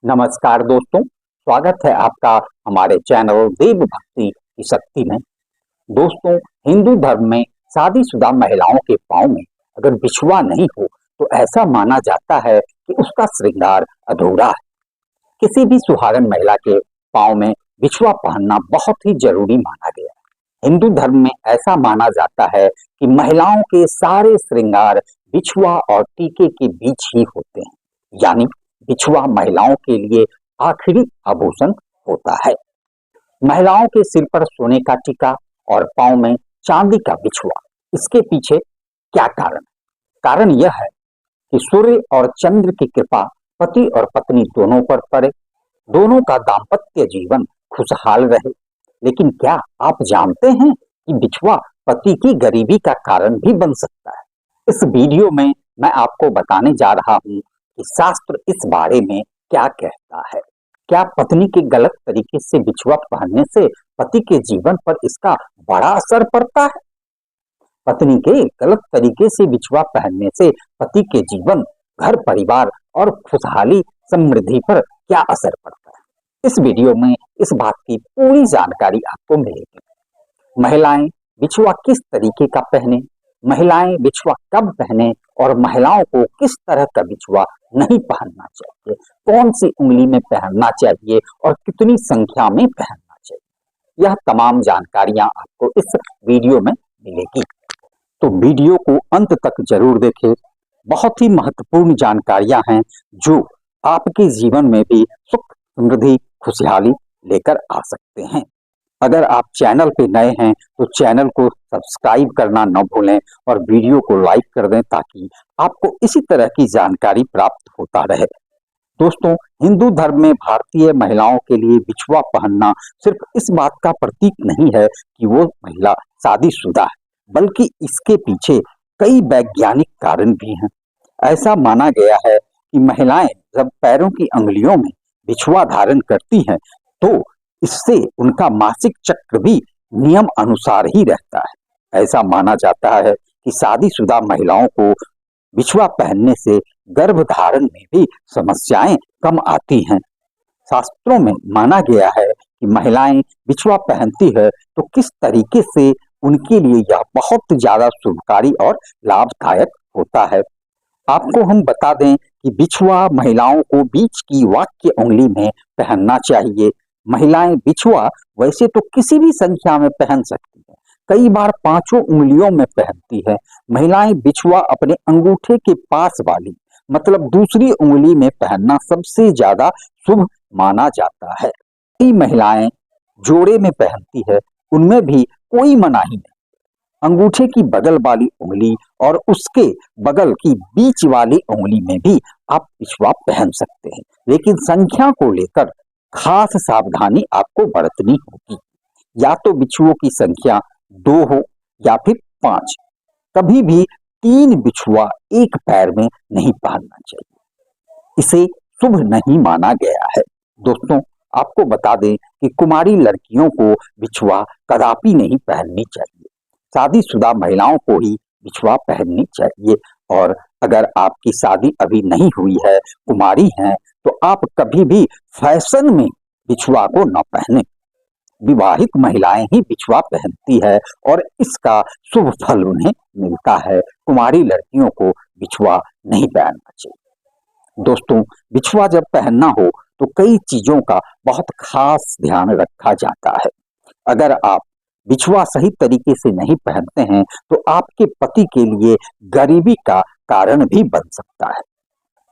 नमस्कार दोस्तों, स्वागत है आपका हमारे चैनल देव भक्ति की शक्ति में। दोस्तों, हिंदू धर्म में शादीशुदा महिलाओं के पांव में अगर बिछुआ नहीं हो तो ऐसा माना जाता है कि उसका श्रृंगार अधूरा है। किसी भी सुहागन महिला के पांव में बिछुआ पहनना बहुत ही जरूरी माना गया है। हिंदू धर्म में ऐसा माना जाता है कि महिलाओं के सारे श्रृंगार बिछुआ और टीके के बीच ही होते हैं, यानी बिछुआ महिलाओं के लिए आखिरी आभूषण होता है। महिलाओं के सिर पर सोने का टीका और पांव में चांदी का बिछुआ, इसके पीछे क्या कारण? कारण यह है कि सूर्य और चंद्र की कृपा पति और पत्नी दोनों पर पड़े, दोनों का दाम्पत्य जीवन खुशहाल रहे। लेकिन क्या आप जानते हैं कि बिछुआ पति की गरीबी का कारण भी बन सकता है? इस वीडियो में मैं आपको बताने जा रहा हूँ कि शास्त्र इस बारे में क्या कहता है। क्या पत्नी के गलत तरीके से बिछुआ पहनने से पति के जीवन पर इसका बड़ा असर पड़ता है? पत्नी के गलत तरीके से बिछुआ पहनने से पति के जीवन, घर परिवार और खुशहाली समृद्धि पर क्या असर पड़ता है? इस वीडियो में इस बात की पूरी जानकारी आपको मिलेगी। महिलाएं बिछुआ किस तरीके का पहने, महिलाएं बिछुआ कब पहने और महिलाओं को किस तरह का बिछुआ नहीं पहनना चाहिए, कौन सी उंगली में पहनना चाहिए और कितनी संख्या में पहनना चाहिए, यह तमाम जानकारियां आपको इस वीडियो में मिलेगी। तो वीडियो को अंत तक जरूर देखें। बहुत ही महत्वपूर्ण जानकारियां हैं जो आपके जीवन में भी सुख, समृद्धि, खुशहाली लेकर आ सकते हैं। अगर आप चैनल पे नए हैं तो चैनल को सब्सक्राइब करना न भूलें और वीडियो को लाइक कर दें ताकि आपको इसी तरह की जानकारी प्राप्त होता रहे। दोस्तों, हिंदू धर्म में भारतीय महिलाओं के लिए बिछुआ पहनना सिर्फ इस बात का प्रतीक नहीं है कि वो महिला शादीशुदा है, बल्कि इसके पीछे कई वैज्ञानिक कारण भी हैं। ऐसा माना गया है कि महिलाएं जब पैरों की अंगुलियों में बिछुआ धारण करती हैं तो इससे उनका मासिक चक्र भी नियम अनुसार ही रहता है। ऐसा माना जाता है कि शादीशुदा महिलाओं को बिछुआ पहनने से गर्भधारण में भी समस्याएं कम आती हैं। शास्त्रों में माना गया है कि महिलाएं बिछुआ पहनती है तो किस तरीके से उनके लिए यह बहुत ज्यादा शुभकारी और लाभदायक होता है। आपको हम बता दें कि बिछुआ महिलाओं को बीच की वाक्य उंगली में पहनना चाहिए। महिलाएं बिछुआ वैसे तो किसी भी संख्या में पहन सकती हैं, कई बार 5 उंगलियों में पहनती है। महिलाएं बिछुआ अपने अंगूठे के पास वाली, मतलब दूसरी उंगली में पहनना सबसे ज्यादा शुभ माना जाता है। कई महिलाएं जोड़े में पहनती है, उनमें भी कोई मनाही नहीं। अंगूठे की बगल वाली उंगली और उसके बगल की बीच वाली उंगली में भी आप बिछुआ पहन सकते हैं, लेकिन संख्या को लेकर खास सावधानी आपको बरतनी होगी। या तो बिछुओं की संख्या 2 हो या फिर 5। कभी भी 3 बिछुआ एक पैर में नहीं पहनना चाहिए, इसे शुभ नहीं माना गया है। दोस्तों, आपको बता दें कि कुमारी लड़कियों को बिछुआ कदापि नहीं पहननी चाहिए। शादीशुदा महिलाओं को ही बिछुआ पहननी चाहिए। और अगर आपकी शादी अभी नहीं हुई है, कुमारी हैं, तो आप कभी भी फैशन में बिछुआ को न पहने। विवाहित महिलाएं ही बिछुआ पहनती है और इसका शुभ फल उन्हें मिलता है। कुमारी लड़कियों को बिछुआ नहीं पहनना चाहिए। दोस्तों, बिछुआ जब पहनना हो तो कई चीजों का बहुत खास ध्यान रखा जाता है। अगर आप बिछुआ सही तरीके से नहीं पहनते हैं तो आपके पति के लिए गरीबी का कारण भी बन सकता है।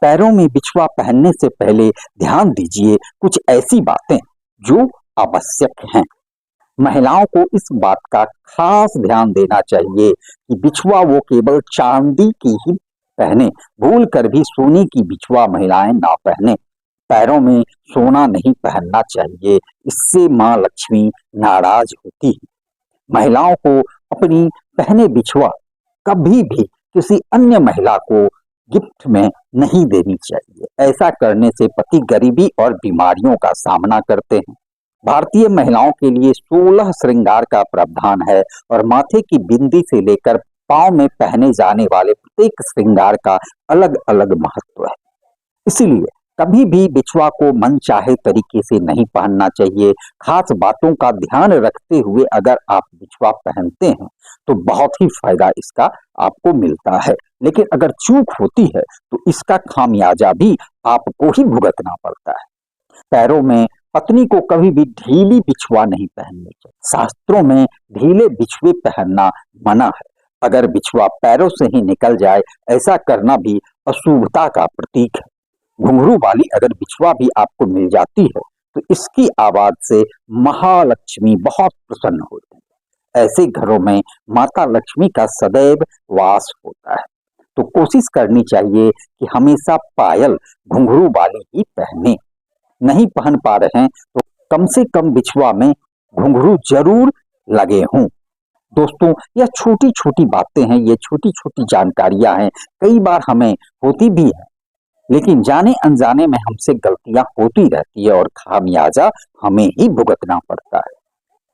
पैरों में बिछुआ पहनने से पहले ध्यान दीजिए कुछ ऐसी बातें जो आवश्यक हैं। महिलाओं को इस बात का खास ध्यान देना चाहिए कि बिछुआ वो केवल चांदी की ही पहने, भूल कर भी सोने की बिछुआ महिलाएं ना पहने। पैरों में सोना नहीं पहनना चाहिए, इससे माँ लक्ष्मी नाराज होती है। महिलाओं को अपनी पहने बिछुआ कभी भी किसी अन्य महिला को गिफ्ट में नहीं देनी चाहिए। ऐसा करने से पति गरीबी और बीमारियों का सामना करते हैं। भारतीय महिलाओं के लिए 16 श्रृंगार का प्रावधान है और माथे की बिंदी से लेकर पांव में पहने जाने वाले प्रत्येक श्रृंगार का अलग अलग महत्व है। इसीलिए कभी भी बिछुआ को मनचाहे तरीके से नहीं पहनना चाहिए। खास बातों का ध्यान रखते हुए अगर आप बिछुआ पहनते हैं तो बहुत ही फायदा इसका आपको मिलता है। लेकिन अगर चूक होती है तो इसका खामियाजा भी आपको ही भुगतना पड़ता है। पैरों में पत्नी को कभी भी ढीली बिछुआ नहीं पहननी चाहिए। शास्त्रों में ढीले बिछुए पहनना मना है। अगर बिछुआ पैरों से ही निकल जाए, ऐसा करना भी अशुभता का प्रतीक है। घुंघरू वाली अगर बिछुआ भी आपको मिल जाती है तो इसकी आवाज से महालक्ष्मी बहुत प्रसन्न होती है। ऐसे घरों में माता लक्ष्मी का सदैव वास होता है। तो कोशिश करनी चाहिए कि हमेशा पायल घुंघरू वाली ही पहने। नहीं पहन पा रहे हैं तो कम से कम बिछुआ में घुंघरू जरूर लगे हों। दोस्तों, यह छोटी छोटी बातें हैं, ये छोटी छोटी जानकारियां हैं, कई बार हमें होती भी है, लेकिन जाने अनजाने में हमसे गलतियां होती रहती है और खामियाजा हमें ही भुगतना पड़ता है।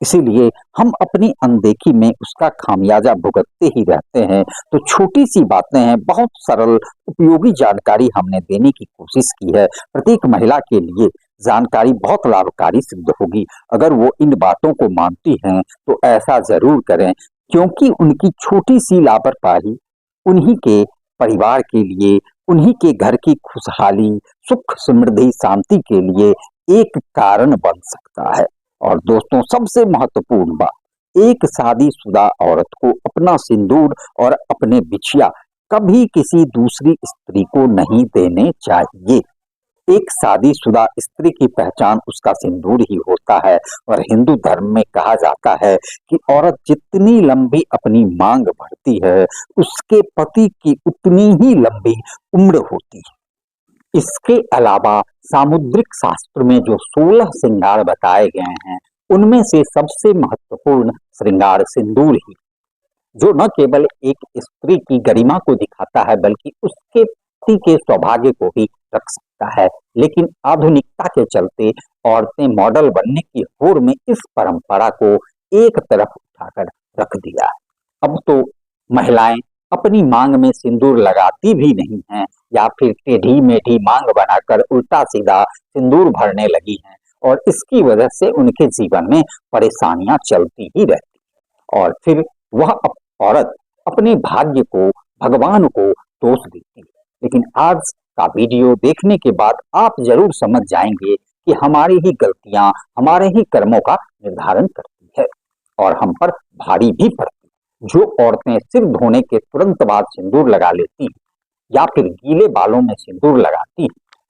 इसीलिए हम अपनी अनदेखी में उसका खामियाजा भुगतते ही रहते हैं। तो छोटी सी बातें हैं, बहुत सरल उपयोगी जानकारी हमने देने की कोशिश की है। प्रत्येक महिला के लिए जानकारी बहुत लाभकारी सिद्ध होगी। अगर वो इन बातों को मानती हैं तो ऐसा जरूर करें, क्योंकि उनकी छोटी सी लापरवाही उन्हीं के परिवार के लिए, उन्हीं के घर की खुशहाली, सुख, समृद्धि, शांति के लिए एक कारण बन सकता है। और दोस्तों, सबसे महत्वपूर्ण बात, एक शादीशुदा औरत को अपना सिंदूर और अपने बिछिया कभी किसी दूसरी स्त्री को नहीं देने चाहिए। एक शादीशुदा स्त्री की पहचान उसका सिंदूर ही होता है। और हिंदू धर्म में कहा जाता है कि औरत जितनी लंबी अपनी मांग भरती है, उसके पति की उतनी ही लंबी उम्र होती है। इसके अलावा सामुद्रिक शास्त्र में जो 16 श्रृंगार बताए गए हैं, उनमें से सबसे महत्वपूर्ण श्रृंगार सिंदूर ही, जो न केवल एक स्त्री की गरिमा को दिखाता है बल्कि उसके पति के सौभाग्य को भी रख सकता है। लेकिन आधुनिकता के चलते औरतें मॉडल बनने की होड़ में इस परंपरा को एक तरफ उठाकर रख दिया है। अब तो महिलाएं अपनी मांग में सिंदूर लगाती भी नहीं हैं, या फिर टेढ़ी मेढ़ी मांग बनाकर उल्टा सीधा सिंदूर भरने लगी हैं, और इसकी वजह से उनके जीवन में परेशानियां चलती ही रहती। और फिर वह औरत अपने भाग्य को, भगवान को दोष देती है। लेकिन आज का वीडियो देखने के बाद आप जरूर समझ जाएंगे कि हमारी ही गलतियां हमारे ही कर्मों का निर्धारण करती है और हम पर भारी भी पड़ती है। जो औरतें सिर धोने के तुरंत बाद सिंदूर लगा लेती हैं या फिर गीले बालों में सिंदूर लगाती हैं,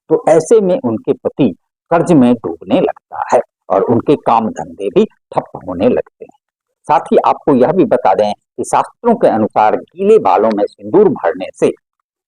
तो ऐसे में उनके पति कर्ज में डूबने लगता है और उनके काम धंधे भी ठप होने लगते हैं। साथ ही आपको यह भी बता दें कि शास्त्रों के अनुसार गीले बालों में सिंदूर भरने से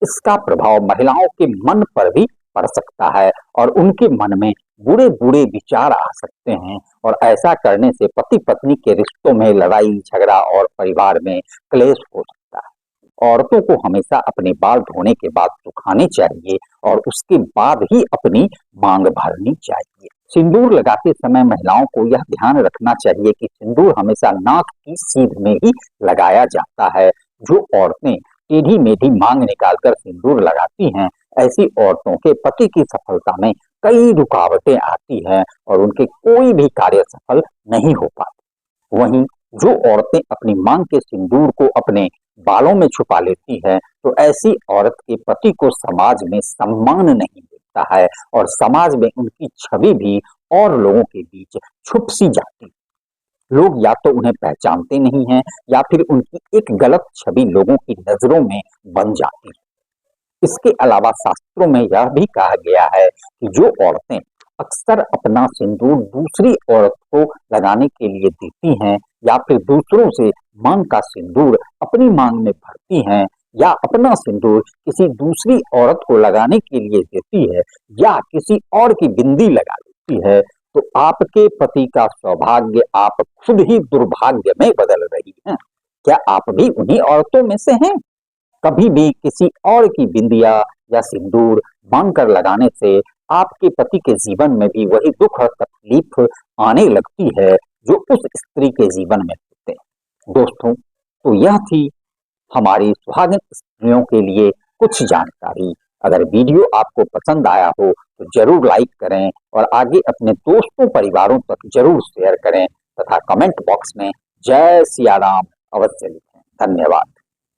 इसका प्रभाव महिलाओं के मन पर भी पड़ सकता है और उनके मन में बुरे बुरे विचार आ सकते हैं, और ऐसा करने से पति पत्नी के रिश्तों में लड़ाई झगड़ा और परिवार में क्लेश हो सकता है। औरतों को हमेशा अपने बाल धोने के बाद सुखाने चाहिए और उसके बाद ही अपनी मांग भरनी चाहिए। सिंदूर लगाते समय महिलाओं को यह ध्यान रखना चाहिए कि सिंदूर हमेशा नाक की सीध में ही लगाया जाता है। जो औरतें टेढ़ी मेढ़ी मांग निकालकर सिंदूर लगाती हैं, ऐसी औरतों के पति की सफलता में कई रुकावटें आती हैं और उनके कोई भी कार्य सफल नहीं हो पाते। वहीं जो औरतें अपनी मांग के सिंदूर को अपने बालों में छुपा लेती है, तो ऐसी औरत के पति को समाज में सम्मान नहीं मिलता है और समाज में उनकी छवि भी और लोगों के बीच छुप सी जाती है। लोग या तो उन्हें पहचानते नहीं हैं या फिर उनकी एक गलत छवि लोगों की नजरों में बन जाती है। इसके अलावा शास्त्रों में यह भी कहा गया है कि जो औरतें अक्सर अपना सिंदूर दूसरी औरत को लगाने के लिए देती हैं, या फिर दूसरों से मांग का सिंदूर अपनी मांग में भरती हैं, या अपना सिंदूर किसी दूसरी औरत को लगाने के लिए देती है, या किसी और की बिंदी लगा देती है, तो आपके पति का सौभाग्य आप खुद ही दुर्भाग्य में बदल रही हैं। क्या आप भी उन्हीं औरतों में से हैं? कभी भी किसी और की बिंदिया या सिंदूर मांग कर लगाने से आपके पति के जीवन में भी वही दुख और तकलीफ आने लगती है जो उस स्त्री के जीवन में होते हैं। दोस्तों, तो यह थी हमारी सुहागन स्त्रियों के लिए कुछ जानकारी। अगर वीडियो आपको पसंद आया हो तो जरूर लाइक करें और आगे अपने दोस्तों परिवारों तक जरूर शेयर करें तथा कमेंट बॉक्स में जय सिया राम अवश्य लिखें। धन्यवाद।